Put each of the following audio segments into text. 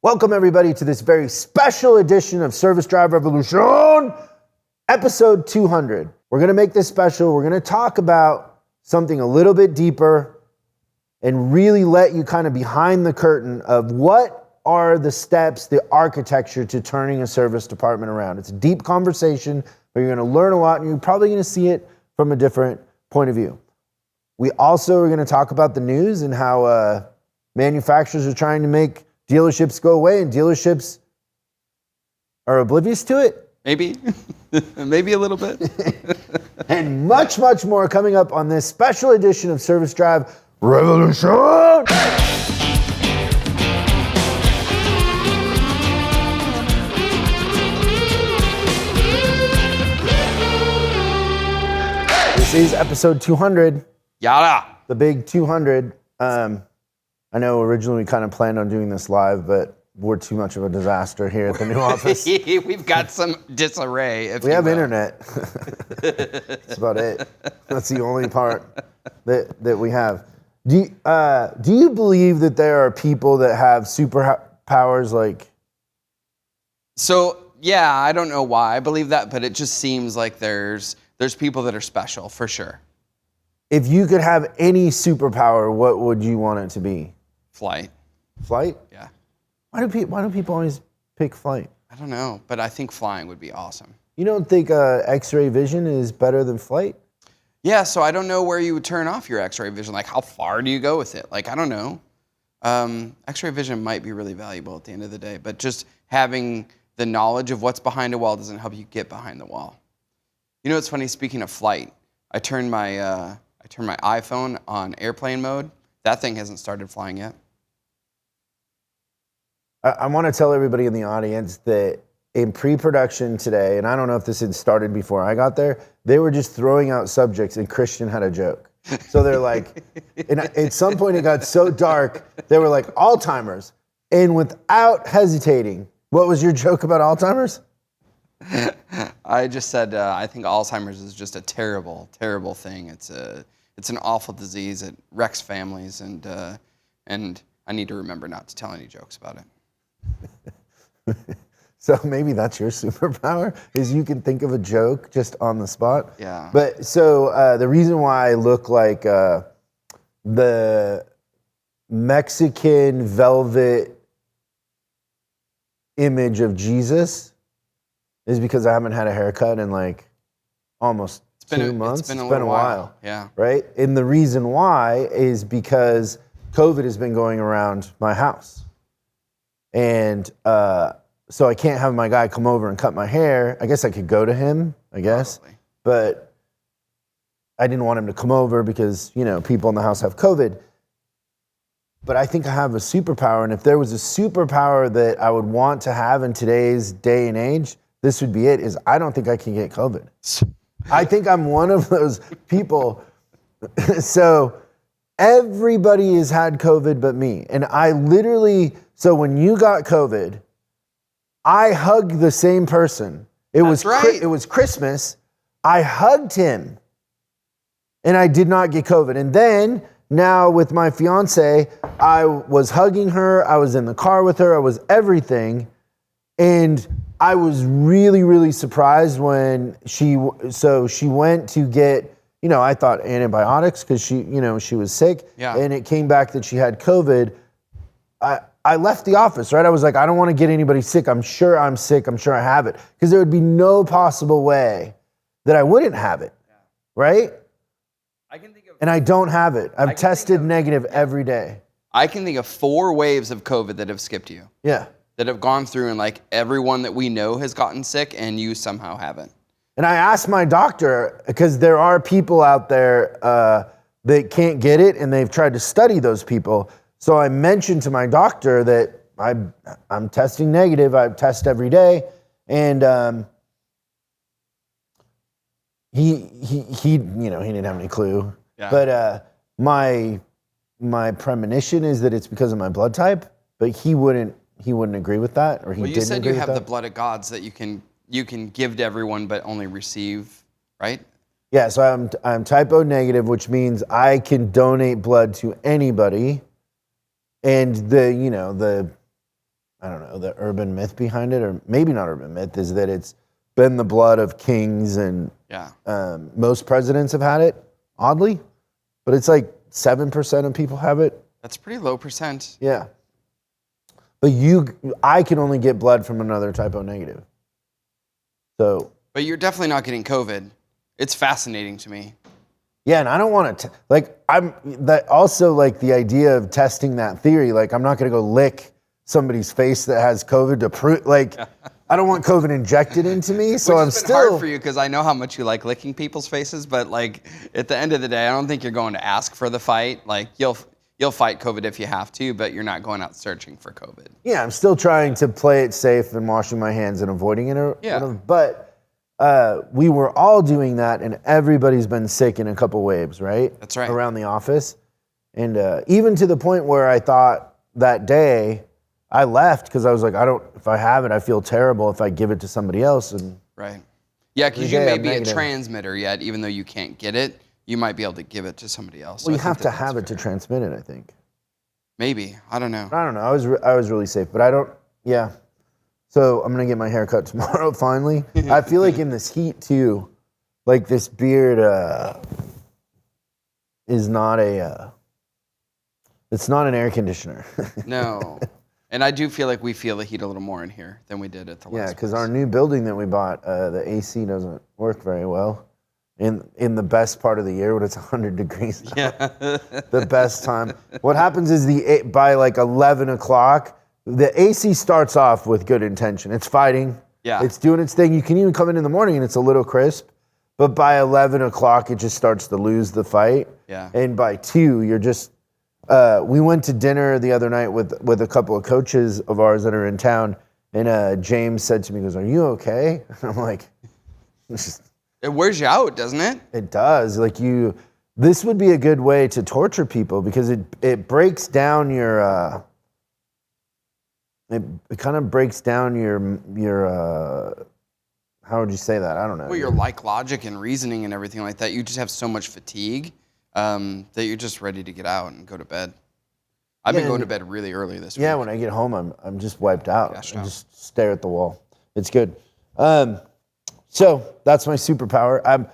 Welcome everybody to this very special edition of Service Drive Revolution, episode 200. We're gonna make this special. We're gonna talk about something a little bit deeper and really let you kind of behind the curtain of what are the steps, the architecture to turning a service department around. It's a deep conversation, but you're gonna learn a lot and you're probably gonna see it from a different point of view. We also are gonna talk about the news and how manufacturers are trying to make dealerships go away and dealerships are oblivious to it. Maybe, maybe a little bit. And much, much more coming up on this special edition of Service Drive Revolution. This is episode 200. Yada. The big 200. I know originally we kind of planned on doing this live, but we're too much of a disaster here at the new office. We've got some disarray. We have internet. That's about it. That's the only part that we have. Do you believe that there are people that have superpowers like? So yeah, I don't know why I believe that, but it just seems like there's people that are special for sure. If you could have any superpower, what would you want it to be? Flight. Flight? Yeah. Why do people always pick flight? I don't know, but I think flying would be awesome. You don't think X-ray vision is better than flight? Yeah, so I don't know where you would turn off your X-ray vision. Like, how far do you go with it? Like, I don't know. X-ray vision might be really valuable at the end of the day, but just having the knowledge of what's behind a wall doesn't help you get behind the wall. You know what's funny? Speaking of flight, I turned my iPhone on airplane mode. That thing hasn't started flying yet. I want to tell everybody in the audience that in pre-production today, and I don't know if this had started before I got there, they were just throwing out subjects and Christian had a joke. So they're like, and at some point it got so dark, they were like, Alzheimer's. And without hesitating, what was your joke about Alzheimer's? I just said, I think Alzheimer's is just a terrible, terrible thing. It's an awful disease. It wrecks families, and I need to remember not to tell any jokes about it. So maybe that's your superpower, is you can think of a joke just on the spot. Yeah. But so the reason why I look like the Mexican velvet image is because I haven't had a haircut in like almost 2 months. It's been a while. Yeah. Right? And the reason why is because COVID has been going around my house. And so I can't have my guy come over and cut my hair. I guess I could go to him, I guess. Probably. But I didn't want him to come over because, you know, people in the house have COVID. But I think I have a superpower. And if there was a superpower that I would want to have in today's day and age, this would be it, is I don't think I can get COVID. I think I'm one of those people. So everybody has had COVID but me. And I literally, so when you got COVID, I hugged the same person. It was Christmas. I hugged him and I did not get COVID. And then now with my fiance, I was hugging her. I was in the car with her. I was everything. And I was really, really surprised when she went to get, you know, I thought antibiotics because she was sick. Yeah. And it came back that she had COVID. I left the office, right? I was like, I don't want to get anybody sick. I'm sure I'm sick. I'm sure I have it. Because there would be no possible way that I wouldn't have it, right? And I don't have it. I've tested negative every day. I can think of 4 waves of COVID that have skipped you. Yeah. That have gone through, and like everyone that we know has gotten sick and you somehow haven't. And I asked my doctor, because there are people out there that can't get it and they've tried to study those people. So I mentioned to my doctor that I'm testing negative. I test every day. And he didn't have any clue. Yeah. But my premonition is that it's because of my blood type, but he wouldn't agree with that, or he didn't agree with that. Well, you said you have the blood of gods that you can give to everyone but only receive, right? Yeah, so I'm type O negative, which means I can donate blood to anybody. And the I don't know, the urban myth behind it, or maybe not urban myth, is that it's been the blood of kings and most presidents have had it, oddly, but it's like 7% of people have it. That's pretty low percent. Yeah. But I can only get blood from another type O negative. So. But you're definitely not getting COVID. It's fascinating to me. Yeah, and I don't want to, also like the idea of testing that theory, like I'm not going to go lick somebody's face that has COVID to prove, like, I don't want COVID injected into me, so I'm still. It's hard for you because I know how much you like licking people's faces, but like at the end of the day, I don't think you're going to ask for the fight. Like you'll fight COVID if you have to, but you're not going out searching for COVID. Yeah, I'm still trying to play it safe and washing my hands and avoiding it. But we were all doing that, and everybody's been sick in a couple waves, right? That's right. Around the office. And even to the point where I thought that day, I left because I was like, if I have it, I feel terrible if I give it to somebody else. And right. Yeah, because you may be a transmitter yet, even though you can't get it, you might be able to give it to somebody else. Well, you have to have it to transmit it, I think. Maybe. I don't know. I was really safe, but I don't, yeah. So I'm going to get my hair cut tomorrow, finally. I feel like in this heat, too, like this beard is not it's not an air conditioner. No. And I do feel like we feel the heat a little more in here than we did at the last Yeah, because our new building that we bought, the AC doesn't work very well in the best part of the year when it's 100 degrees. Yeah. The best time. What happens is by like 11 o'clock, the AC starts off with good intention. It's fighting. Yeah. It's doing its thing. You can even come in the morning and it's a little crisp. But by 11 o'clock, it just starts to lose the fight. Yeah. And by 2, you're just... we went to dinner the other night with a couple of coaches of ours that are in town, and James said to me, he goes, "Are you okay?" And I'm like, it wears you out, doesn't it? It does. Like this would be a good way to torture people because it breaks down your, it kind of breaks down your, how would you say that? I don't know. Well, your logic and reasoning and everything like that, you just have so much fatigue. That you're just ready to get out and go to bed. I've been going to bed really early this week. Yeah, when I get home, I'm just wiped out. I out. just stare at the wall. It's good. So that's my superpower. I'm,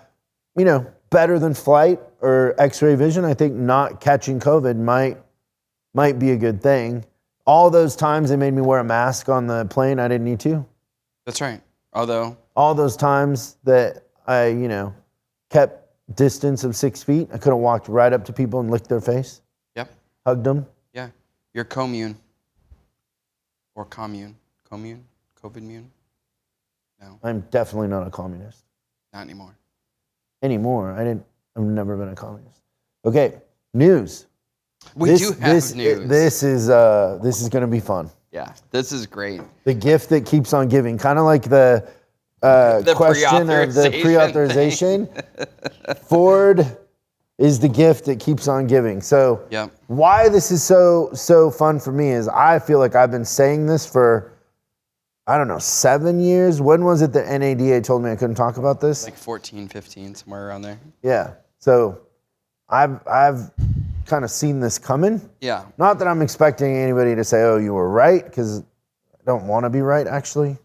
better than flight or X-ray vision. I think not catching COVID might be a good thing. All those times they made me wear a mask on the plane, I didn't need to. That's right. Although all those times that I, kept distance of 6 feet. I could have walked right up to people and licked their face. Yep. Hugged them. Yeah. You're commune. Or commune. Commune? COVID-mune? No. I'm definitely not a communist. Not anymore. I've never been a communist. Okay. News. We do have news. This is going to be fun. Yeah. This is great. The gift that keeps on giving. Kind of like the question of the pre-authorization. Ford is the gift that keeps on giving. So why this is so fun for me is I feel like I've been saying this for, 7 years. When was it that NADA told me I couldn't talk about this? Like 14, 15, somewhere around there. Yeah. So I've kind of seen this coming. Yeah. Not that I'm expecting anybody to say, "Oh, you were right," because I don't want to be right, actually.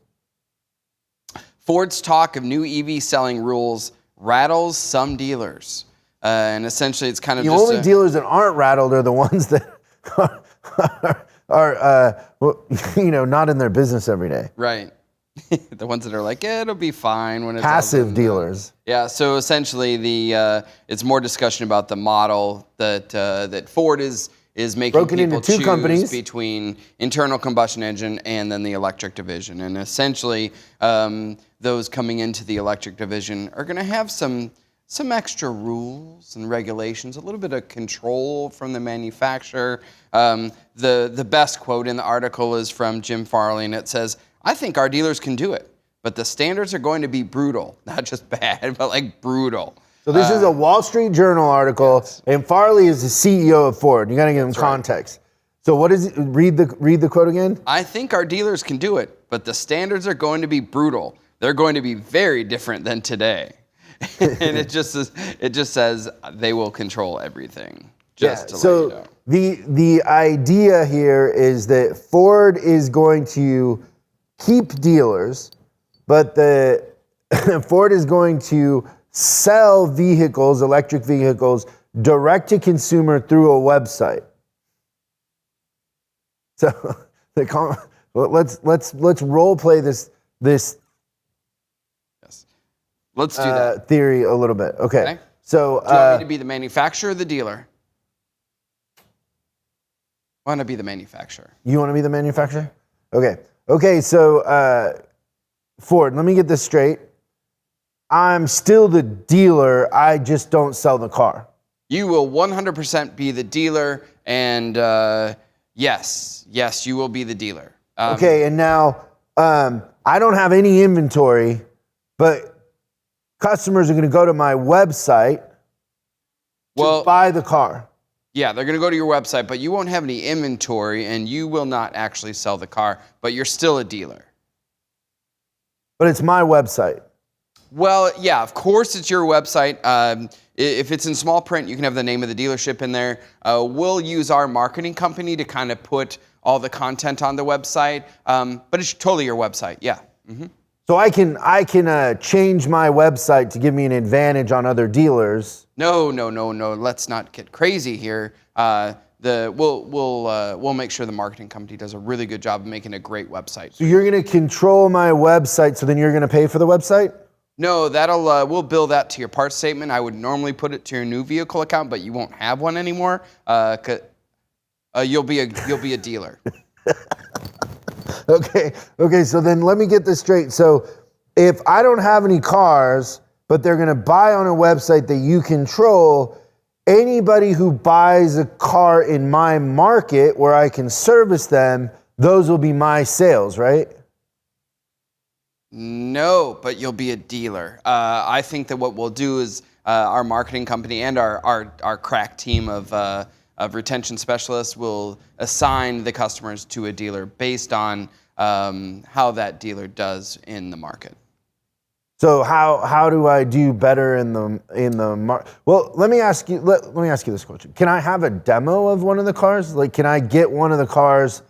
Ford's talk of new EV selling rules rattles some dealers. And essentially it's kind of the just only dealers that aren't rattled are the ones that are not in their business every day. Right. The ones that are like, yeah, it'll be fine when it's passive dealers. Yeah. So essentially it's more discussion about the model that Ford is making broken people into two choose companies between internal combustion engine and then the electric division. And essentially, those coming into the electric division are going to have some extra rules and regulations, a little bit of control from the manufacturer. The best quote in the article is from Jim Farley, and it says, "I think our dealers can do it, but the standards are going to be brutal, not just bad, but like brutal." So this is a Wall Street Journal article, and Farley is the CEO of Ford. You got to give him context. So what is it? Read the quote again. "I think our dealers can do it, but the standards are going to be brutal. They're going to be very different than today." And it just says they will control everything. Just to so let you know. the idea here is that Ford is going to keep dealers, but the Ford is going to sell vehicles, electric vehicles, direct to consumer through a website. So let's role play this Yes. Let's do that. theory a little bit. Okay. So Do you want me to be the manufacturer or the dealer? I want to be the manufacturer. you want to be the manufacturer? Okay. So Ford, let me get this straight. I'm still the dealer. I just don't sell the car. You will 100% be the dealer, and yes, you will be the dealer. Okay, and now I don't have any inventory, but customers are going to go to my website to buy the car. Yeah, they're going to go to your website, but you won't have any inventory, and you will not actually sell the car, but you're still a dealer. But it's my website. Well, yeah, of course it's your website. If it's in small print, you can have the name of the dealership in there. We'll use our marketing company to kind of put all the content on the website, but it's totally your website, yeah. Mm-hmm. So I can change my website to give me an advantage on other dealers. No. Let's not get crazy here. We'll make sure the marketing company does a really good job of making a great website. So you're going to control my website, so then you're going to pay for the website? No, we'll bill that to your parts statement. I would normally put it to your new vehicle account, but you won't have one anymore. You'll be a dealer. Okay. So then let me get this straight. So if I don't have any cars, but they're going to buy on a website that you control, anybody who buys a car in my market where I can service them, those will be my sales, right? No, but you'll be a dealer. I think that what we'll do is our marketing company and our crack team of retention specialists will assign the customers to a dealer based on how that dealer does in the market. So how do I do better in the market? Well, let me ask you this question. Can I have a demo of one of the cars? Like, can I get one of the cars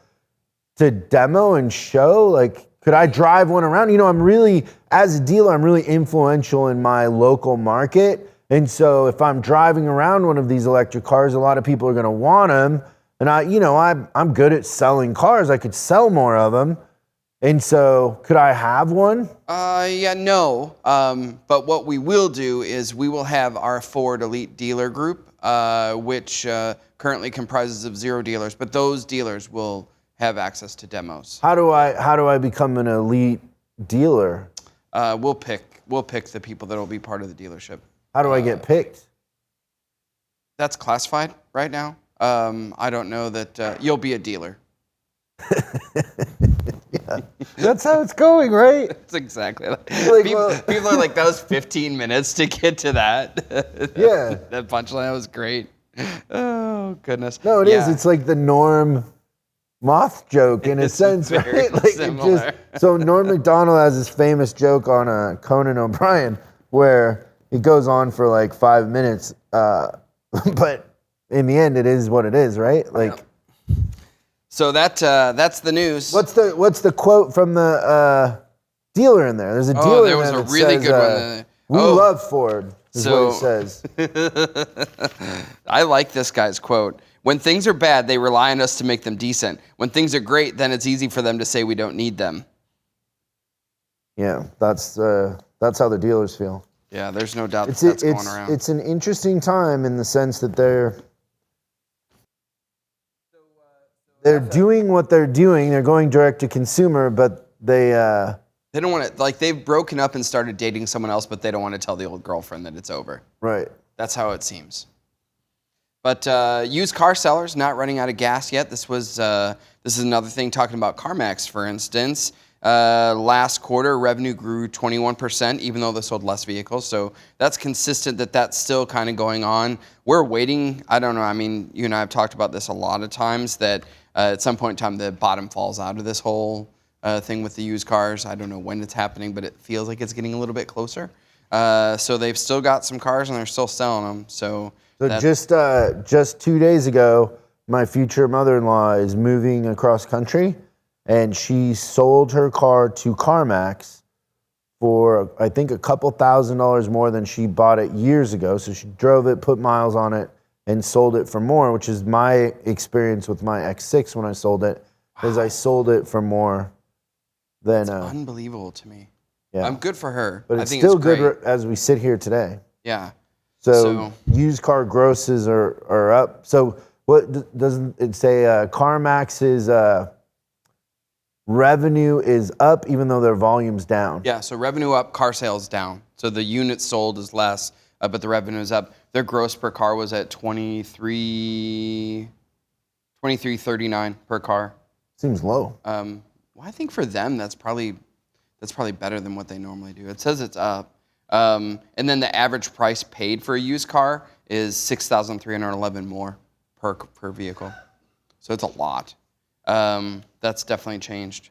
to demo and show? Like, could I drive one around? You know, as a dealer, I'm really influential in my local market. And so if I'm driving around one of these electric cars, a lot of people are going to want them. And I'm good at selling cars. I could sell more of them. And so could I have one? No. But what we will do is we will have our Ford Elite Dealer Group, which currently comprises of 0 dealers, but those dealers will have access to demos. How do I become an elite dealer? We'll pick the people that will be part of the dealership. How do I get picked? That's classified right now. I don't know that you'll be a dealer. Yeah, that's how it's going, right? That's exactly. People are like, that was 15 minutes to get to that. Yeah. That punchline, that was great. Oh, goodness. No, it is. It's like the Norm Moth joke in a sense, right? Like similar. So Norm Macdonald has this famous joke on Conan O'Brien where it goes on for like 5 minutes, but in the end, it is what it is, right? Like. So that's the news. What's the quote from the dealer in there? There's a dealer there was in there a that really says, good one. We love Ford, is what he says. I like this guy's quote. When things are bad, they rely on us to make them decent. When things are great, then it's easy for them to say we don't need them. Yeah, that's how the dealers feel. Yeah, there's no doubt that's going around. It's an interesting time in the sense that they're doing what they're doing. They're going direct to consumer, but they don't want to, like, they've broken up and started dating someone else, but they don't want to tell the old girlfriend that it's over. Right. That's how it seems. But used car sellers not running out of gas yet. This is another thing talking about CarMax, for instance. Last quarter, revenue grew 21%, even though they sold less vehicles. So that's consistent that's still kind of going on. We're waiting. I don't know. I mean, you and I have talked about this a lot of times that at some point in time, the bottom falls out of this whole thing with the used cars. I don't know when it's happening, but it feels like it's getting a little bit closer. So they've still got some cars and they're still selling them. So just 2 days ago, my future mother-in-law is moving across country, and she sold her car to CarMax for, I think, a couple $1,000s more than she bought it years ago. So she drove it, put miles on it, and sold it for more, which is my experience with my X6 when I sold it, because I sold it for more than... That's unbelievable to me. Yeah. I'm good for her. But I it's think still it's great. good as we sit here today. Yeah. So used car grosses are up. So what doesn't it say? CarMax's revenue is up even though their volume's down. Yeah, so revenue up, car sales down. So the units sold is less, but the revenue is up. Their gross per car was at $23.39 per car. Seems low. Well, I think for them that's probably better than what they normally do. It says it's up. And then the average price paid for a used car is $6,311 more per vehicle. So it's a lot. That's definitely changed.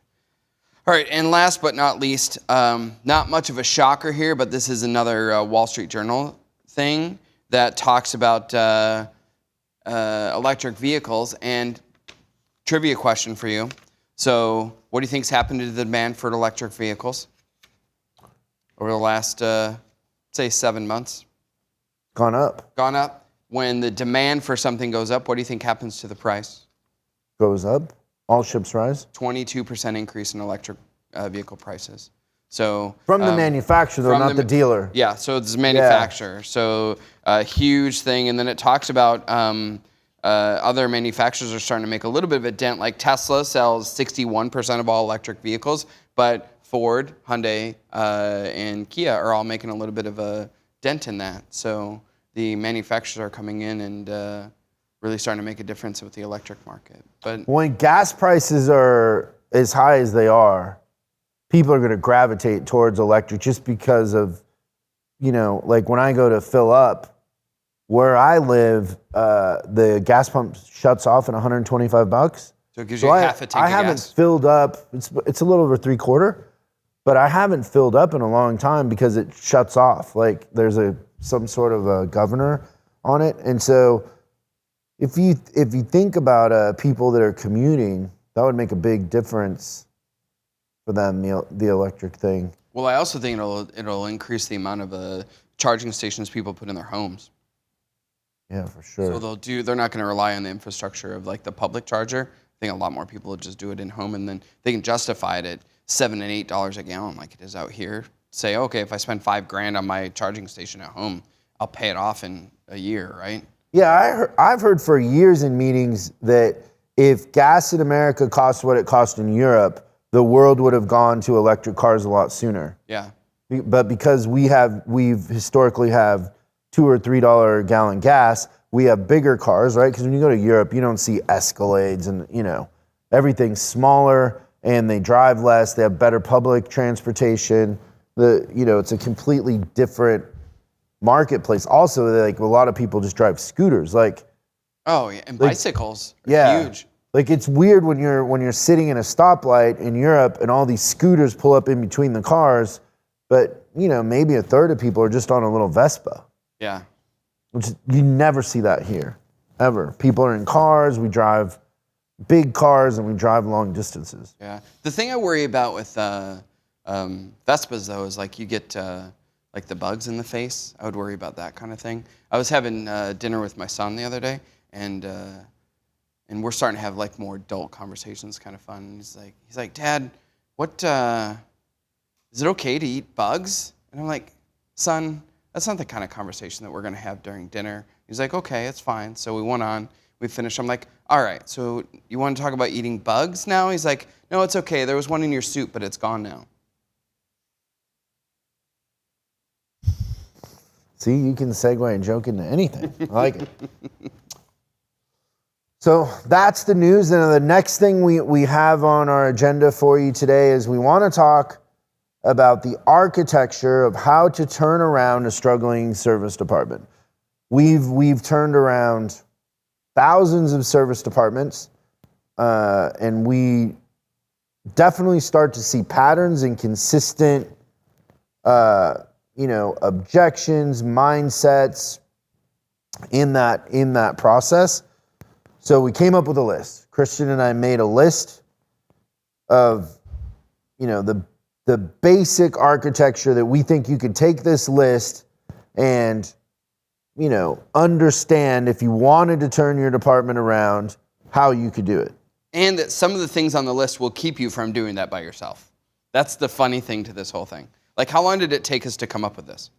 All right, and last but not least, not much of a shocker here, but this is another Wall Street Journal thing that talks about electric vehicles. And trivia question for you. So what do you think's happened to the demand for electric vehicles over the last, say, 7 months? Gone up. Gone up. When the demand for something goes up, what do you think happens to the price? Goes up. All ships rise. 22% increase in electric vehicle prices. So from the manufacturer, though, not the dealer. Yeah, so it's the manufacturer. Yeah. So a huge thing. And then it talks about other manufacturers are starting to make a little bit of a dent. Like Tesla sells 61% of all electric vehicles, but Ford, Hyundai, and Kia are all making a little bit of a dent in that. So the manufacturers are coming in and really starting to make a difference with the electric market. But when gas prices are as high as they are, people are going to gravitate towards electric just because of, like when I go to fill up, where I live, the gas pump shuts off at $125. So it gives you half a tank of gas. I haven't filled up. It's a little over 3/4, but I haven't filled up in a long time because it shuts off. Like there's some sort of a governor on it, and so if you think about people that are commuting, that would make a big difference for them, the electric thing. Well, I also think it'll increase the amount of charging stations people put in their homes. Yeah, for sure. So they're not going to rely on the infrastructure of like the public charger. I think a lot more people will just do it in home, and then they can justify it at $7 and $8 a gallon like it is out here. Say, okay, if I spend $5,000 on my charging station at home, I'll pay it off in a year, right? Yeah, I've heard for years in meetings that if gas in America cost what it cost in Europe, the world would have gone to electric cars a lot sooner. Yeah. But because we've historically have $2 or $3 a gallon gas, we have bigger cars, right? Because when you go to Europe, you don't see Escalades and, everything's smaller and they drive less. They have better public transportation. It's a completely different marketplace. Also, like a lot of people just drive scooters. Like, oh yeah, and bicycles are huge. Like it's weird when you're sitting in a stoplight in Europe and all these scooters pull up in between the cars, but maybe a third of people are just on a little Vespa. Yeah. Which you never see that here, ever. People are in cars, we drive big cars and we drive long distances. Yeah. The thing I worry about with Vespas though is like you get like the bugs in the face. I would worry about that kind of thing. I was having dinner with my son the other day, and we're starting to have like more adult conversations, kind of fun. He's like, Dad, what is it okay to eat bugs? And I'm like, son, that's not the kind of conversation that we're gonna have during dinner. He's like, okay, it's fine. So we went on, we finished. I'm like, all right, so you want to talk about eating bugs now? He's like, no, it's okay. There was one in your soup, but it's gone now. See, you can segue and joke into anything. I like it. So that's the news. And the next thing we have on our agenda for you today is we want to talk about the architecture of how to turn around a struggling service department. We've turned around thousands of service departments, and we definitely start to see patterns and consistent objections, mindsets in that process. So we came up with a list. Christian and I made a list of, the basic architecture that we think you could take this list and, understand if you wanted to turn your department around, how you could do it. And that some of the things on the list will keep you from doing that by yourself. That's the funny thing to this whole thing. Like, how long did it take us to come up with this?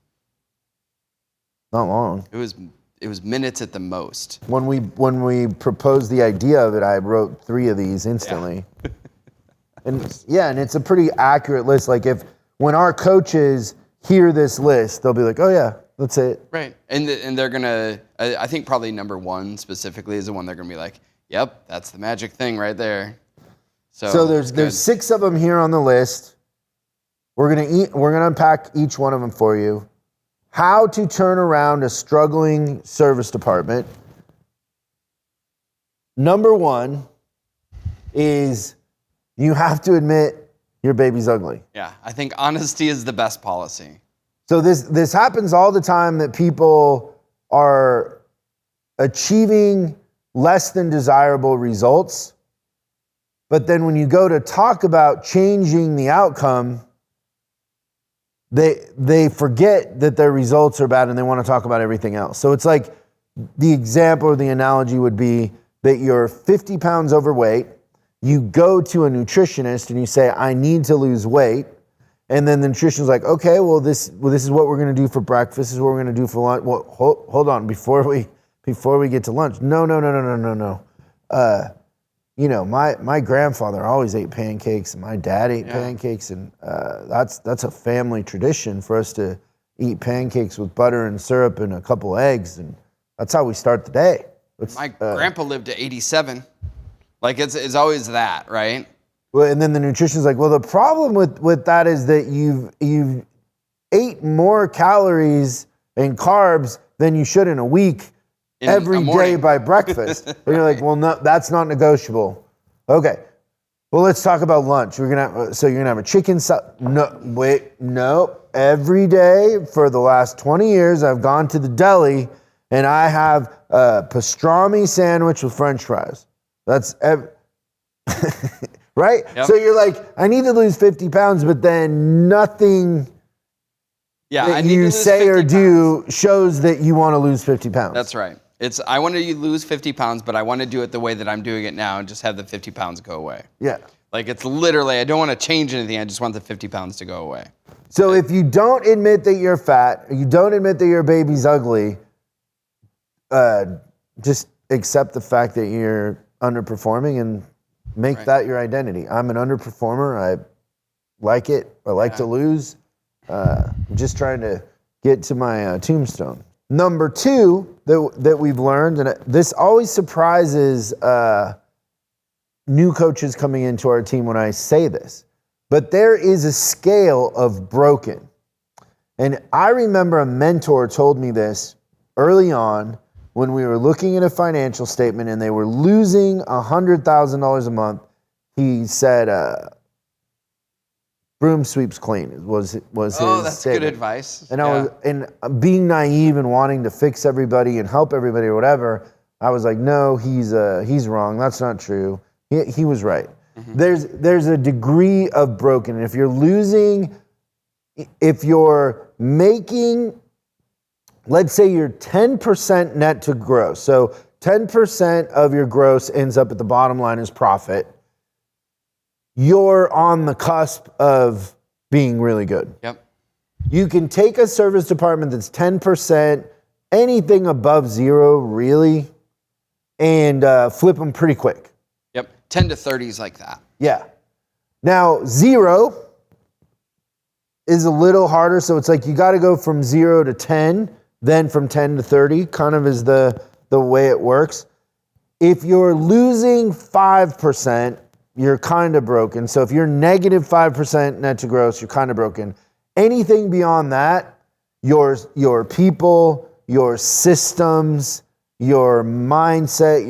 Not long. It was minutes at the most. When we proposed the idea of it, I wrote 3 of these instantly. Yeah. and it's a pretty accurate list. Like when our coaches hear this list, they'll be like, oh yeah, that's it. Right. And they're gonna, I think probably number 1 specifically is the one they're gonna be like, yep, that's the magic thing right there. So there's 6 of them here on the list. We're gonna unpack each one of them for you. How to turn around a struggling service department. Number 1 is you have to admit your baby's ugly. Yeah, I think honesty is the best policy. So this happens all the time, that people are achieving less than desirable results. But then when you go to talk about changing the outcome, they forget that their results are bad and they want to talk about everything else. So it's like the example or the analogy would be that you're 50 pounds overweight. You go to a nutritionist and you say, I need to lose weight. And then the nutritionist is like, okay, well, this is what we're going to do for breakfast. This is what we're going to do for lunch. Well, hold on, before we get to lunch. No. My grandfather always ate pancakes, and my dad ate pancakes, and that's a family tradition for us to eat pancakes with butter and syrup and a couple eggs, and that's how we start the day. My grandpa lived to 87. Like it's always that, right? Well, and then the nutrition's like, well, the problem with that is that you've ate more calories and carbs than you should in a week every day by breakfast. And you're like, well, no, that's not negotiable. Okay. Well, let's talk about lunch. You're gonna have a chicken no. Every day for the last 20 years, I've gone to the deli and I have a pastrami sandwich with French fries. That's right? Yep. So you're like, I need to lose 50 pounds, but then nothing that you say or do shows that you want to lose 50 pounds. That's right. I want to lose 50 pounds, but I want to do it the way that I'm doing it now and just have the 50 pounds go away. Yeah. Like it's literally, I don't want to change anything. I just want the 50 pounds to go away. So if you don't admit that you're fat, you don't admit that your baby's ugly, just accept the fact that you're underperforming and make that your identity. I'm an underperformer. I like it. I like to lose. I'm just trying to get to my tombstone. Number 2 that we've learned, and this always surprises new coaches coming into our team when I say this, but there is a scale of broken. And I remember a mentor told me this early on when we were looking at a financial statement and they were losing $100,000 a month. He said, broom sweeps clean was his that's statement. Good advice. And I was being naive and wanting to fix everybody and help everybody or whatever. I was like, no, he's wrong. That's not true. He was right. Mm-hmm. There's a degree of broken. And if you're making, let's say you're 10% net to gross. So 10% of your gross ends up at the bottom line as profit. You're on the cusp of being really good. Yep. You can take a service department that's 10%, anything above 0 really, and flip them pretty quick. Yep. 10 to 30 is like that. Yeah. Now 0 is a little harder, so it's like you got to go from 0 to 10, then from 10 to 30, kind of is the way it works. If you're losing 5%, you're kind of broken. So if you're negative 5% net to gross, you're kind of broken. Anything beyond that, your people, your systems, your mindset,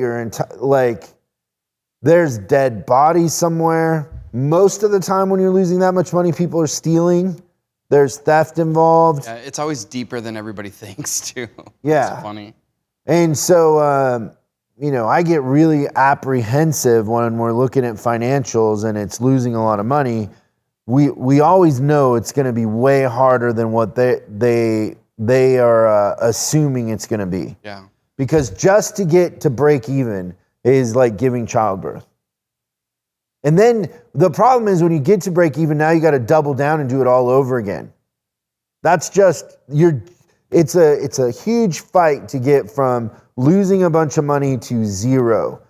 there's dead bodies somewhere. Most of the time when you're losing that much money, people are stealing. There's theft involved. Yeah, it's always deeper than everybody thinks, too. Yeah. It's funny. And so, you know, I get really apprehensive when we're looking at financials and it's losing a lot of money. We always know it's going to be way harder than what they are assuming it's going to be. Yeah. Because just to get to break even is like giving childbirth. And then the problem is when you get to break even, now you got to double down and do it all over again. That's just it's a huge fight to get from losing a bunch of money to zero.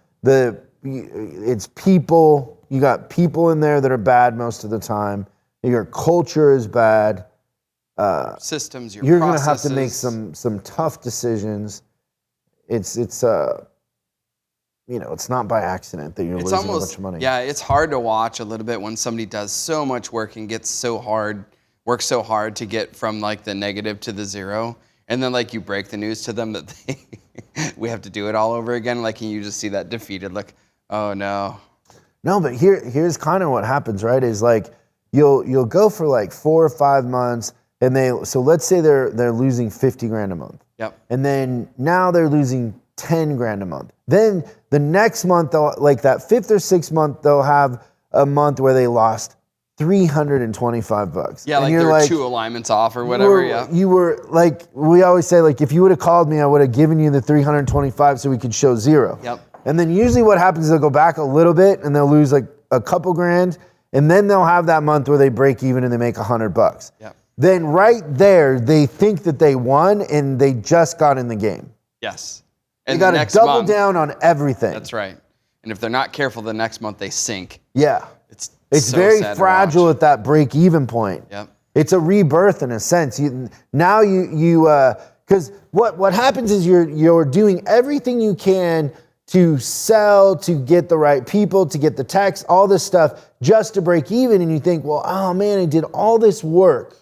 It's people. You got people in there that are bad most of the time. Your culture is bad. Systems, you're going to have to make some tough decisions. It's you know, it's not by accident that you're losing a bunch of money. Yeah, it's hard to watch a little bit when somebody does so much work and works so hard to get from like the negative to the zero. And then like you break the news to them that we have to do it all over again. Like, and you just see that defeated, like, oh no. No, but here's kind of what happens, right? Is like you'll go for like 4 or 5 months and so let's say they're losing 50 grand a month. Yep. And then now they're losing 10 grand a month. Then the next month, like that 5th or 6th month, they'll have a month where they lost $325. Yeah, and like you're they're 2 alignments off or whatever. You were like, we always say, like, if you would have called me, I would have given you the 325 so we could show zero. Yep. And then usually what happens is they'll go back a little bit and they'll lose like a couple grand. And then they'll have that month where they break even and they make $100. Yep. Then right there, they think that they won and they just got in the game. Yes. And you got to double down on everything. That's right. And if they're not careful, the next month they sink. Yeah. It's so very sad fragile at that break-even point. Yep. It's a rebirth in a sense. Because what happens is you're doing everything you can to sell, to get the right people, to get the text, all this stuff, just to break even. And you think, well, oh man, I did all this work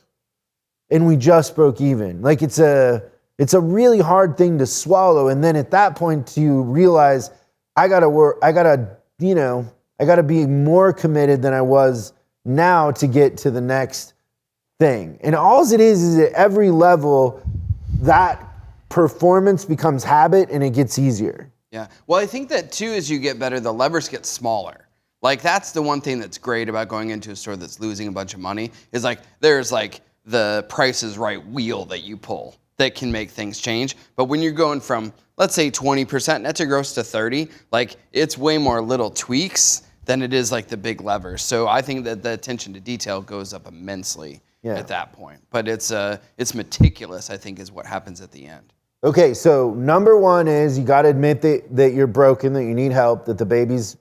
and we just broke even. Like it's a really hard thing to swallow. And then at that point you realize I gotta be more committed than I was now to get to the next thing. And all it is at every level, that performance becomes habit and it gets easier. Yeah. Well, I think that too, as you get better, the levers get smaller. Like that's the one thing that's great about going into a store that's losing a bunch of money is like there's like the Price is Right wheel that you pull that can make things change. But when you're going from, let's say 20% net to gross to 30, like it's way more little tweaks than it is like the big levers. So I think that the attention to detail goes up immensely at that point. But it's meticulous, I think, is what happens at the end. Okay, so number one is you got to admit that you're broken, that you need help, that the baby's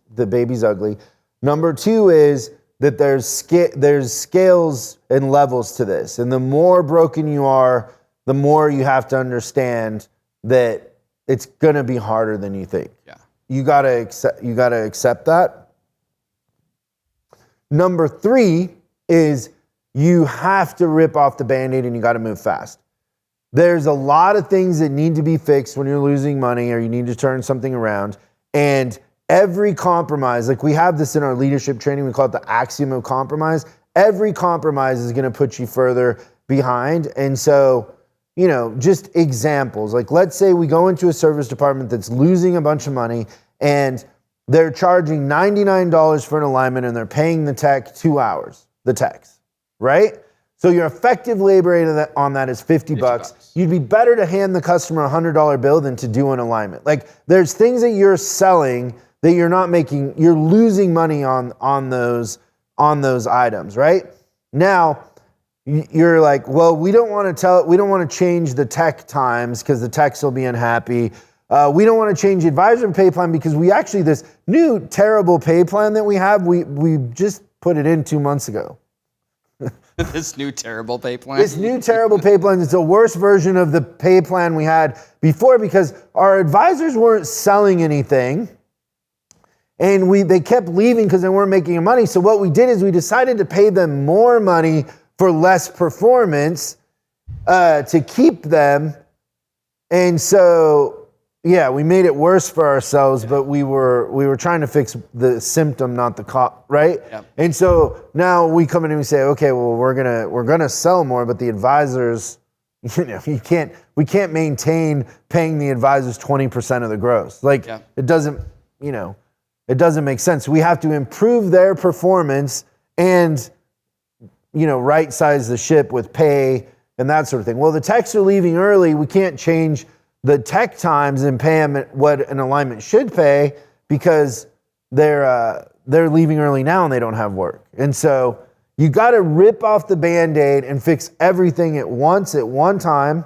ugly. Number two is that there's scales and levels to this. And the more broken you are, the more you have to understand that it's going to be harder than you think. Yeah. You got to accept that. Number three is you have to rip off the Band-Aid and you got to move fast. There's a lot of things that need to be fixed when you're losing money or you need to turn something around. And every compromise, like we have this in our leadership training, we call it the axiom of compromise. Every compromise is going to put you further behind. And so, you know, just examples. Like let's say we go into a service department that's losing a bunch of money and they're charging $99 for an alignment and they're paying the tech 2 hours, the techs, right? So your effective labor rate on that is $50. You'd be better to hand the customer a $100 bill than to do an alignment. Like there's things that you're selling that you're not making, you're losing money on those items, right? Now, you're like, well, we don't want to change the tech times because the techs will be unhappy. We don't want to change the advisor pay plan because this new terrible pay plan that we have, we just put it in 2 months ago. This new terrible pay plan? This new terrible pay plan is the worst version of the pay plan we had before because our advisors weren't selling anything and they kept leaving because they weren't making money. So what we did is we decided to pay them more money for less performance to keep them. And so, Yeah, we made it worse for ourselves, but we were trying to fix the symptom, not the cause, right? Yep. And so now we come in and we say, okay, well, we're gonna sell more, but the advisors, we can't maintain paying the advisors 20% of the gross. Like it doesn't make sense. We have to improve their performance and right size the ship with pay and that sort of thing. Well, the techs are leaving early. We can't change the tech times and pay them what an alignment should pay because they're leaving early now and they don't have work. And so you got to rip off the Band-Aid and fix everything at once at one time.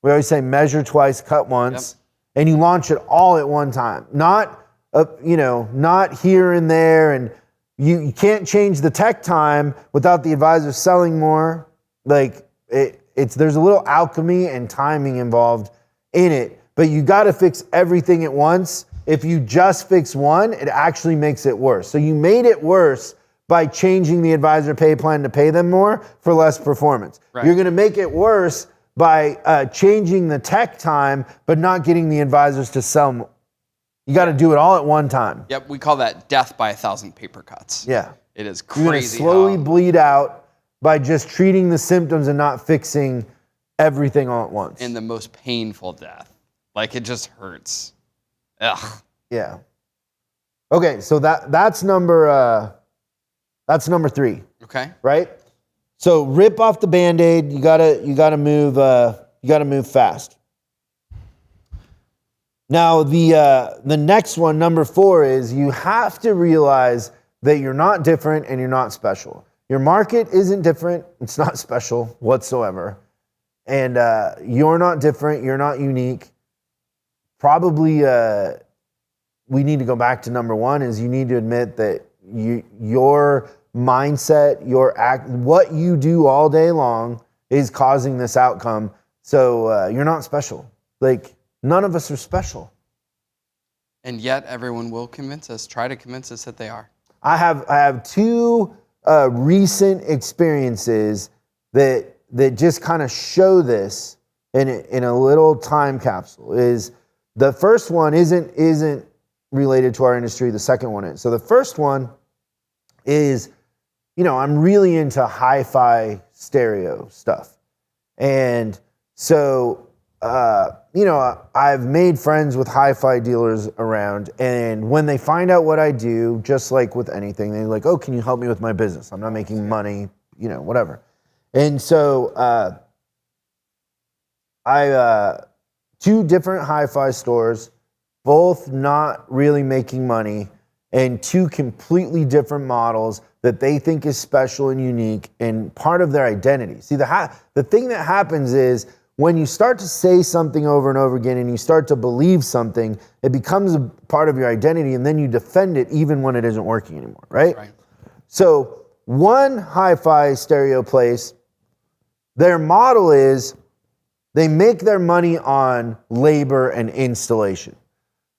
We always say measure twice, cut once, and you launch it all at one time. Not here and there, and you can't change the tech time without the advisor selling more. Like there's a little alchemy and timing involved in it, but you got to fix everything at once. If you just fix one, it actually makes it worse. So you made it worse by changing the advisor pay plan to pay them more for less performance. Right. You're going to make it worse by changing the tech time, but not getting the advisors to sell more. You got to do it all at one time. Yep, we call that death by 1,000 paper cuts. Yeah. It is crazy. You're going to slowly bleed out by just treating the symptoms and not fixing everything all at once. And the most painful death. Like it just hurts. Ugh. Yeah. Okay, so that's number 3. Okay. Right? So rip off the Band-Aid. You gotta move fast. Now the next one, number 4, is you have to realize that you're not different and you're not special. Your market isn't different. It's not special whatsoever. And you're not different. You're not unique. Probably we need to go back to number 1 is you need to admit that your mindset, what you do all day long is causing this outcome. So you're not special. Like none of us are special. And yet everyone will try to convince us that they are. I have 2 recent experiences that just kind of show this in a little time capsule. Is the first one isn't related to our industry. The second one is. So the first one is, I'm really into hi-fi stereo stuff. And so, I've made friends with hi-fi dealers around, and when they find out what I do, just like with anything, they're like, oh, can you help me with my business? I'm not making money, whatever. And so, I 2 different hi-fi stores, both not really making money, and 2 completely different models that they think is special and unique and part of their identity. See, the thing that happens is when you start to say something over and over again and you start to believe something, it becomes a part of your identity, and then you defend it even when it isn't working anymore, right? So one hi-fi stereo place, their model is they make their money on labor and installation.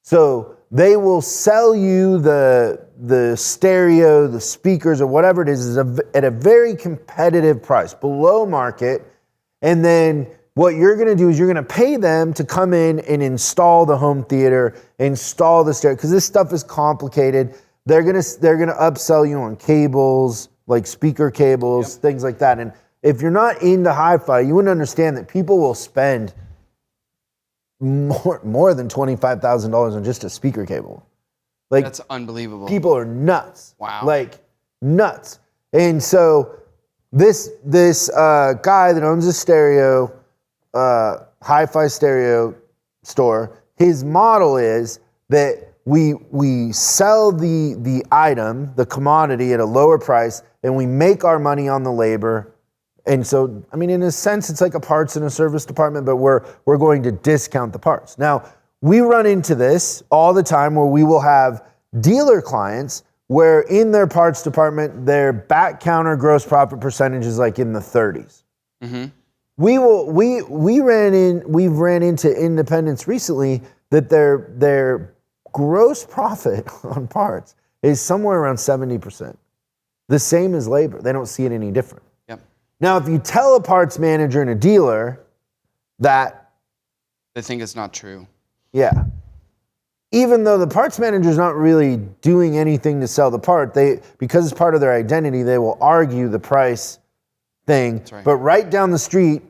So they will sell you the stereo, the speakers, or whatever it is at a very competitive price, below market. And then what you're going to do is you're going to pay them to come in and install the home theater, install the stereo, because this stuff is complicated. They're going to upsell you on cables, like speaker cables, things like that. And if you're not into hi-fi, you wouldn't understand that people will spend more than $25,000 on just a speaker cable. Like, that's unbelievable. People are nuts. Wow. Like nuts. And so this guy that owns a stereo, hi-fi stereo store, his model is that we sell the item, the commodity, at a lower price, and we make our money on the labor. And so, in a sense, it's like a parts and a service department, but we're going to discount the parts. Now, we run into this all the time where we will have dealer clients where in their parts department, their back counter gross profit percentage is like in the 30s. Mm-hmm. We've ran into independents recently that their gross profit on parts is somewhere around 70%. The same as labor. They don't see it any different. Now, if you tell a parts manager and a dealer that they think it's not true. Yeah. Even though the parts manager's not really doing anything to sell the part, because it's part of their identity, they will argue the price thing. That's right. But right down the street,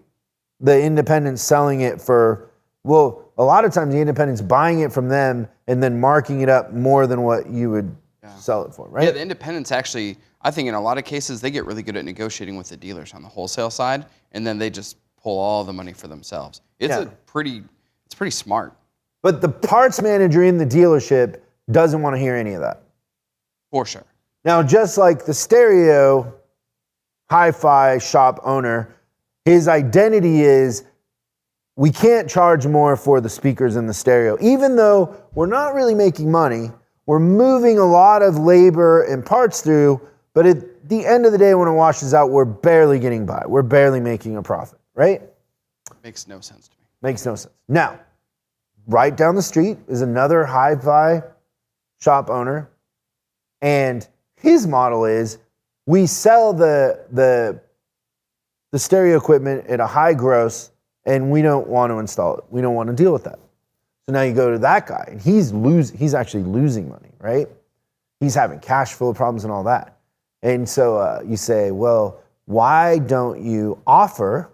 the independent's selling it for, well, a lot of times the independent's buying it from them and then marking it up more than what you would sell it for, right? Yeah, the independents actually, I think in a lot of cases, they get really good at negotiating with the dealers on the wholesale side, and then they just pull all the money for themselves. It's pretty smart. But the parts manager in the dealership doesn't want to hear any of that. For sure. Now, just like the stereo hi-fi shop owner, his identity is, we can't charge more for the speakers in the stereo. Even though we're not really making money, we're moving a lot of labor and parts through, but at the end of the day, when it washes out, we're barely getting by. We're barely making a profit, right? Makes no sense to me. Makes no sense. Now, right down the street is another hi-fi shop owner, and his model is, we sell the stereo equipment at a high gross, and we don't want to install it. We don't want to deal with that. So now you go to that guy, and he's actually losing money, right? He's having cash flow problems and all that. And so you say, well, why don't you offer,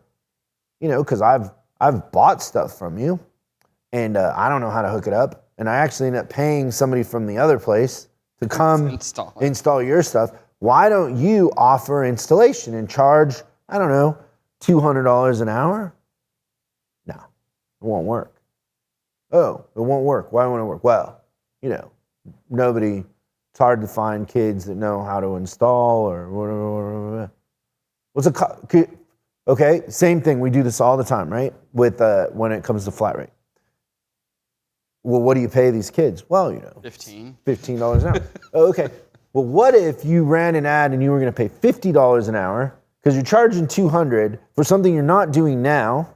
because I've bought stuff from you, and I don't know how to hook it up, and I actually end up paying somebody from the other place to come install your stuff. Why don't you offer installation and charge, I don't know, $200 an hour? No, it won't work. Oh, it won't work. Why won't it work? Well, it's hard to find kids that know how to install or whatever. Okay, same thing. We do this all the time, right? With when it comes to flat rate. Well, what do you pay these kids? Well, $15 an hour. Okay. Well, what if you ran an ad and you were going to pay $50 an hour because you're charging $200 for something you're not doing now,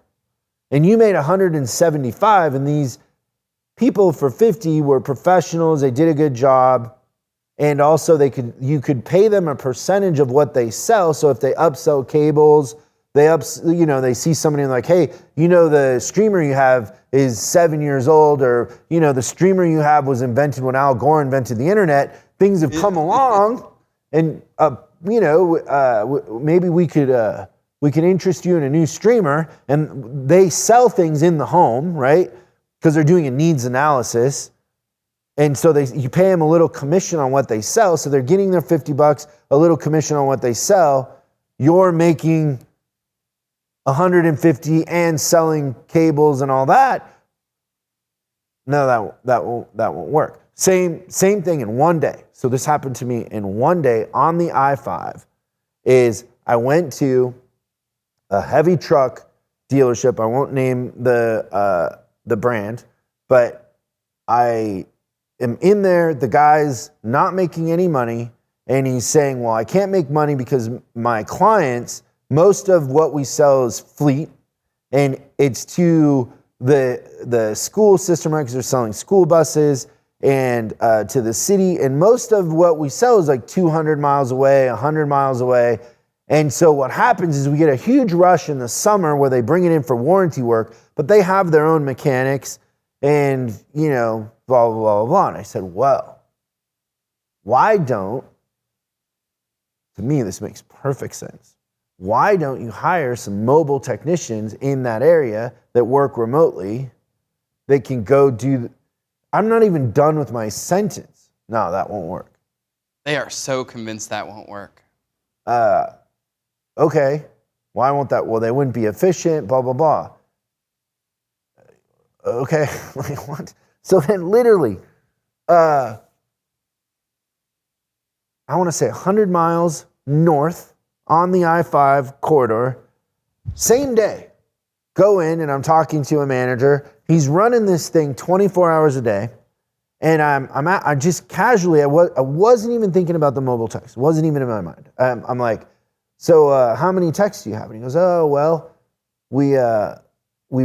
and you made $175, and these people for $50 were professionals, they did a good job, and also you could pay them a percentage of what they sell. So if they upsell cables, they see somebody and like, hey, the streamer you have is 7 years old, or the streamer you have was invented when Al Gore invented the internet. Things have come along, and maybe we could interest you in a new streamer, and they sell things in the home, right? Because they're doing a needs analysis, and so you pay them a little commission on what they sell. So they're getting their $50, a little commission on what they sell. You're making $150 and selling cables and all that. No, that won't work. Same thing in one day. So this happened to me in one day on the I-5. Is I went to a heavy truck dealership. I won't name the brand, but I am in there. The guy's not making any money, and he's saying, well, I can't make money because my clients, most of what we sell is fleet, and it's to the school system, right? Because they're selling school buses, and to the city, and most of what we sell is like 200 miles away, 100 miles away. And so what happens is we get a huge rush in the summer where they bring it in for warranty work, but they have their own mechanics and, blah, blah, blah, blah. And I said, well, to me, this makes perfect sense. Why don't you hire some mobile technicians in that area that work remotely that can go do... I'm not even done with my sentence. No, that won't work. They are so convinced that won't work. Okay. Why won't that? Well, they wouldn't be efficient, blah, blah, blah. Okay. Like what? So then literally, I want to say 100 miles north on the I-5 corridor, same day, go in and I'm talking to a manager. He's running this thing 24 hours a day, and I just casually, I wasn't even thinking about the mobile text. It wasn't even in my mind. I'm like, so how many texts do you have? And he goes, oh, well, we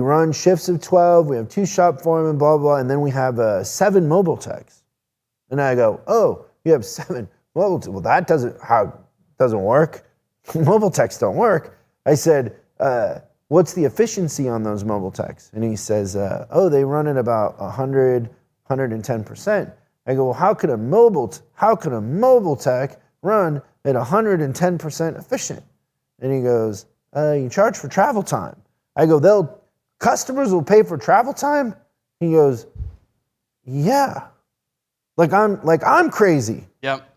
run shifts of 12. We have 2 shop foremen, blah, blah, and then we have 7 mobile texts. And I go, oh, you have 7 mobile texts. Well, that doesn't work. Mobile texts don't work. I said, what's the efficiency on those mobile techs? And he says, oh, they run at about 100, 110%. I go, well, how could a mobile tech run at 110% efficient? And he goes, you charge for travel time. I go, customers will pay for travel time? He goes, yeah. Like I'm crazy. Yep.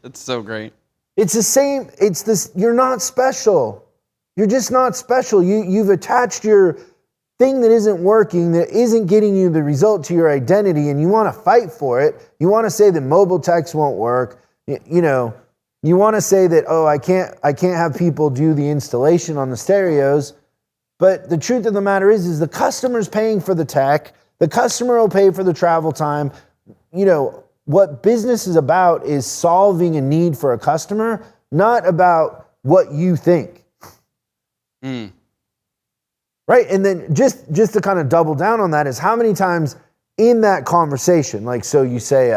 It's so great. It's the same, it's this, you're not special. You're just not special. You've attached your thing that isn't working, that isn't getting you the result to your identity, and you want to fight for it. You want to say that mobile techs won't work. You know, you want to say that, oh, I can't have people do the installation on the stereos. But the truth of the matter is the customer's paying for the tech. The customer will pay for the travel time. You know, what business is about is solving a need for a customer, not about what you think. Right? And then just to kind of double down on that is how many times in that conversation, like, so you say,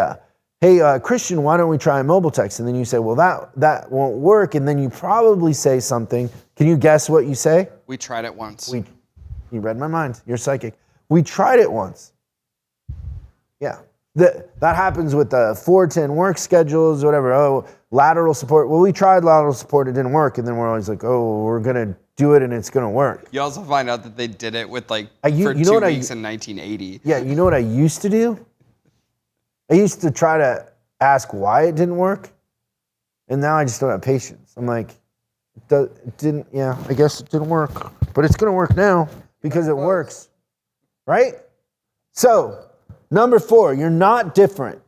hey, Christian, why don't we try mobile text? And then you say, well, that won't work. And then you probably say something. Can you guess what you say? We tried it once. You read my mind. You're psychic. We tried it once. Yeah. That happens with the 410 work schedules, whatever. Oh, lateral support. Well, we tried lateral support. It didn't work. And then we're always like, oh, we're going to do it and it's going to work. You also find out that they did it with for 2 weeks in 1980. Yeah, you know what I used to do? I used to try to ask why it didn't work. And now I just don't have patience. I'm like, I guess it didn't work. But it's going to work now because it works. Right? So, number 4, you're not different.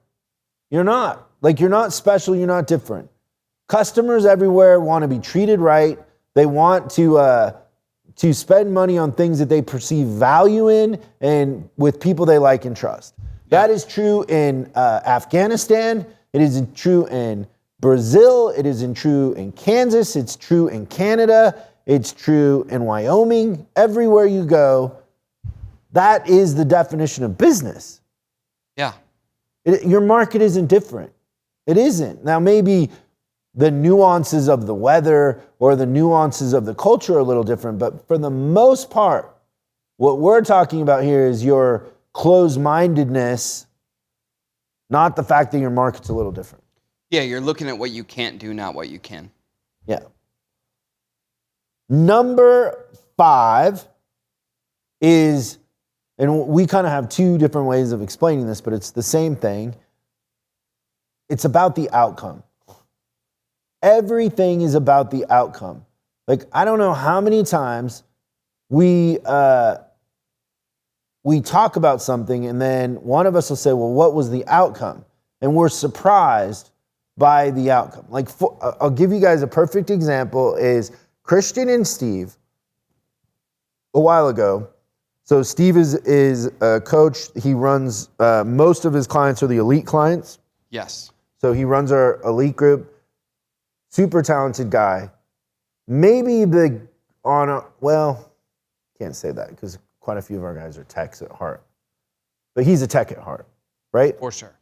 You're not. Like, you're not special, you're not different. Customers everywhere want to be treated right. They want to spend money on things that they perceive value in and with people they like and trust. That is true in Afghanistan. It is true in Brazil. It is true in Kansas. It's true in Canada. It's true in Wyoming. Everywhere you go, that is the definition of business. Yeah. Your market isn't different. It isn't. Now, maybe the nuances of the weather or the nuances of the culture are a little different, but for the most part, what we're talking about here is your closed-mindedness, not the fact that your market's a little different. Yeah, you're looking at what you can't do, not what you can. Yeah. Number 5 is, and we kind of have 2 different ways of explaining this, but it's the same thing. It's about the outcome. Everything is about the outcome. Like, I don't know how many times we talk about something and then one of us will say, well, what was the outcome? And we're surprised by the outcome. Like, I'll give you guys a perfect example is Christian and Steve a while ago. So Steve is a coach. He runs, most of his clients are the elite clients. Yes. So he runs our elite group. Super talented guy. Maybe can't say that because quite a few of our guys are techs at heart. But he's a tech at heart, right? For sure.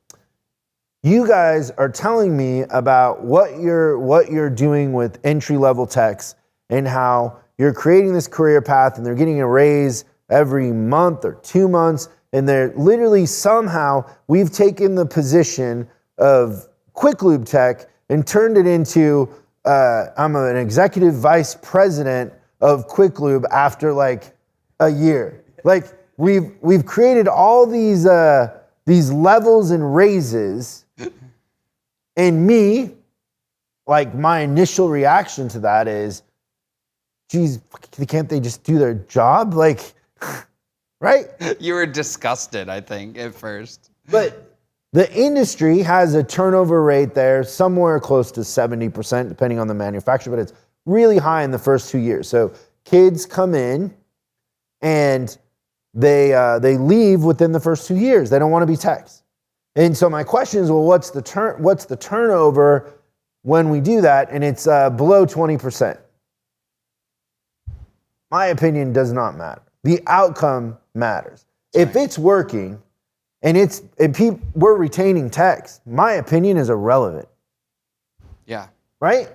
You guys are telling me about what you're doing with entry-level techs and how you're creating this career path and they're getting a raise every month or 2 months, and they're literally somehow we've taken the position of quick lube tech and turned it into I'm an executive vice president of quick lube after like a year. Like we've created all these levels and raises, and me, like my initial reaction to that is, geez, can't they just do their job? Like, right? You were disgusted, I think, at first. But the industry has a turnover rate there somewhere close to 70%, depending on the manufacturer, but it's really high in the first 2 years. So kids come in and they leave within the first 2 years. They don't want to be techs. And so my question is, well, what's the turnover when we do that? And it's below 20%. My opinion does not matter. The outcome matters. Right. If it's working and we're retaining techs, my opinion is irrelevant. Yeah. Right?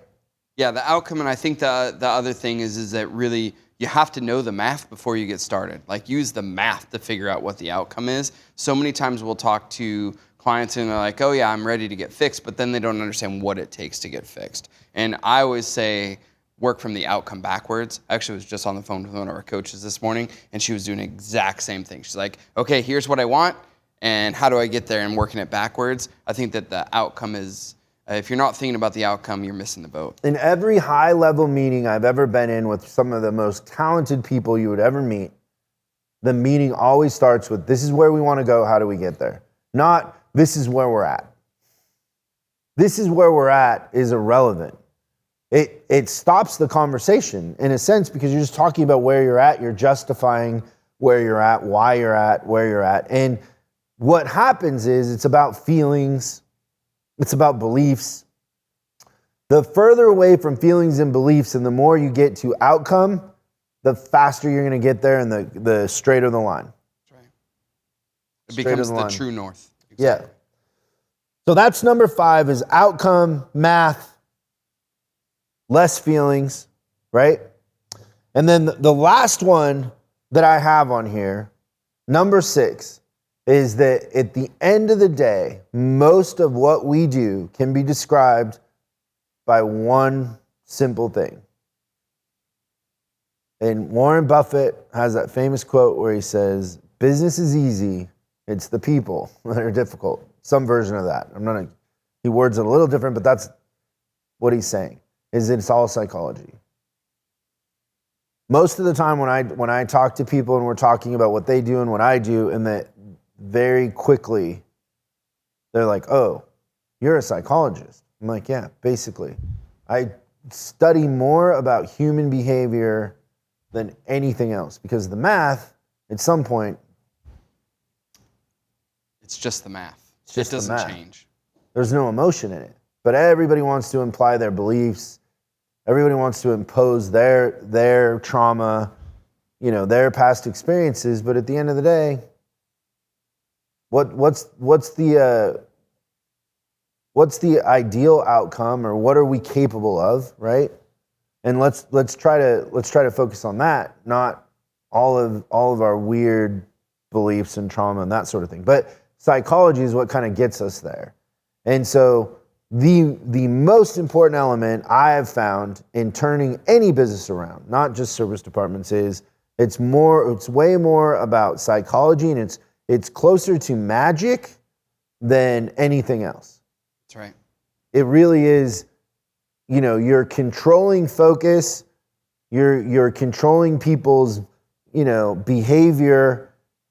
Yeah, the outcome, and I think the other thing is that really you have to know the math before you get started. Like, use the math to figure out what the outcome is. So many times we'll talk to clients and they're like, oh yeah, I'm ready to get fixed, but then they don't understand what it takes to get fixed. And I always say, work from the outcome backwards. I actually was just on the phone with one of our coaches this morning, and she was doing the exact same thing. She's like, okay, here's what I want, and how do I get there, and working it backwards. I think that the outcome is, if you're not thinking about the outcome, you're missing the boat. In every high-level meeting I've ever been in with some of the most talented people you would ever meet, the meeting always starts with, this is where we want to go, how do we get there? Not, this is where we're at. This is where we're at is irrelevant. It stops the conversation in a sense because you're just talking about where you're at, you're justifying where you're at, why you're at, where you're at. And what happens is it's about feelings, it's about beliefs. The further away from feelings and beliefs and the more you get to outcome, the faster you're going to get there and the straighter the line. That's right. It becomes the true north. Exactly. Yeah. So that's number 5 is outcome, math, less feelings, right? And then the last one that I have on here, number 6, is that at the end of the day, most of what we do can be described by one simple thing. And Warren Buffett has that famous quote where he says, business is easy, it's the people that are difficult. Some version of that. He words it a little different, but that's what he's saying, is it's all psychology. Most of the time when I talk to people and we're talking about what they do and what I do, and that very quickly they're like, oh, you're a psychologist. I'm like, yeah, basically. I study more about human behavior than anything else because the math, at some point, it's just the math. It doesn't change. There's no emotion in it. But everybody wants to imply their beliefs. Everybody wants to impose their trauma, their past experiences. But at the end of the day, what's the ideal outcome, or what are we capable of, right? And let's try to focus on that, not all of our weird beliefs and trauma and that sort of thing. But psychology is what kind of gets us there. And so the most important element I have found in turning any business around, not just service departments, is it's way more about psychology, and it's closer to magic than anything else. That's right. It really is, you're controlling focus, you're controlling people's, behavior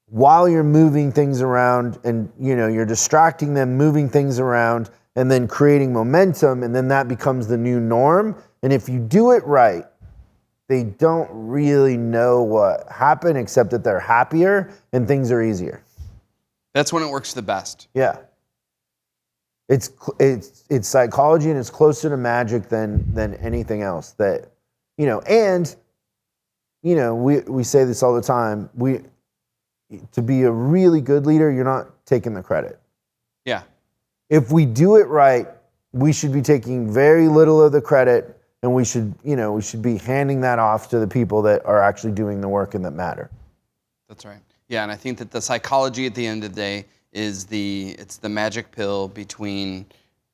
while you're moving things around, and you're distracting them, moving things around, and then creating momentum, and then that becomes the new norm. And if you do it right, they don't really know what happened except that they're happier and things are easier. That's when it works the best. Yeah. It's psychology, and it's closer to magic than anything else. That, and we say this all the time. To be a really good leader, you're not taking the credit. Yeah. If we do it right, we should be taking very little of the credit, and we should be handing that off to the people that are actually doing the work and that matter. That's right. Yeah, and I think that the psychology at the end of the day is it's the magic pill between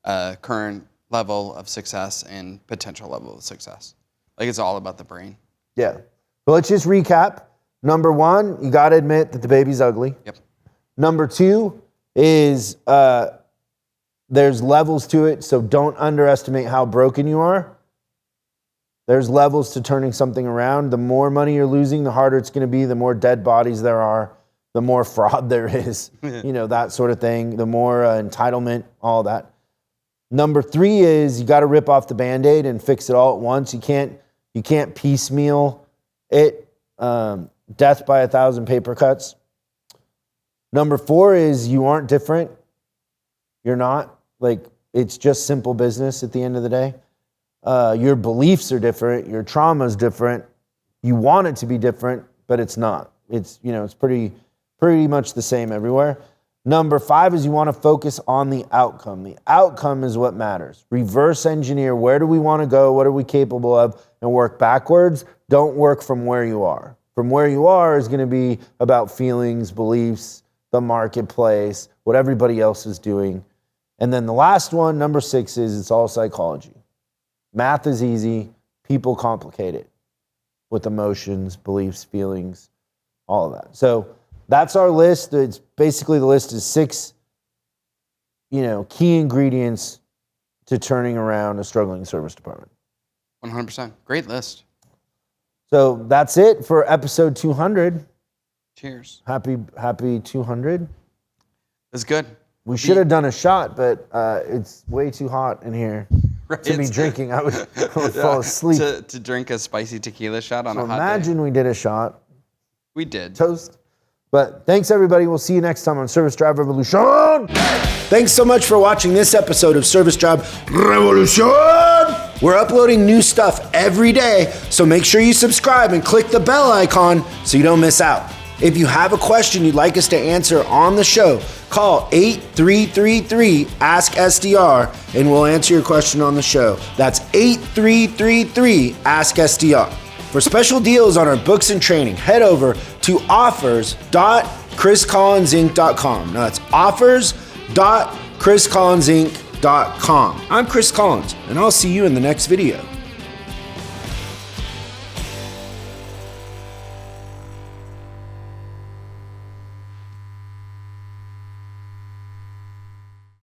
current level of success and potential level of success. Like, it's all about the brain. Yeah. But let's just recap. Number 1, you got to admit that the baby's ugly. Yep. Number 2 is there's levels to it, so don't underestimate how broken you are. There's levels to turning something around. The more money you're losing, the harder it's going to be. The more dead bodies there are, the more fraud there is, that sort of thing. The more entitlement, all that. Number 3 is you got to rip off the Band-Aid and fix it all at once. You can't piecemeal it. Death by 1,000 paper cuts. Number 4 is you aren't different. You're not. It's just simple business at the end of the day. Your beliefs are different. Your trauma is different. You want it to be different, but it's not. It's pretty much the same everywhere. Number 5 is you want to focus on the outcome. The outcome is what matters. Reverse engineer, where do we want to go? What are we capable of? And work backwards. Don't work from where you are. From where you are is going to be about feelings, beliefs, the marketplace, what everybody else is doing. And then the last one, number 6, is it's all psychology. Math is easy. People complicate it with emotions, beliefs, feelings, all of that. So that's our list. It's basically the list is 6, key ingredients to turning around a struggling service department. 100%. Great list. So that's it for episode 200. Cheers. Happy 200. That's good. We should have done a shot, but it's way too hot in here to be drinking. I would fall asleep. To drink a spicy tequila shot on a hot day. Imagine we did a shot. We did. Toast. But thanks, everybody. We'll see you next time on Service Drive Revolution. Thanks so much for watching this episode of Service Drive Revolution. We're uploading new stuff every day, so make sure you subscribe and click the bell icon so you don't miss out. If you have a question you'd like us to answer on the show, call 8333-ASK-SDR and we'll answer your question on the show. That's 8333-ASK-SDR. For special deals on our books and training, head over to offers.chriscollinsinc.com. Now that's offers.chriscollinsinc.com. I'm Chris Collins, and I'll see you in the next video.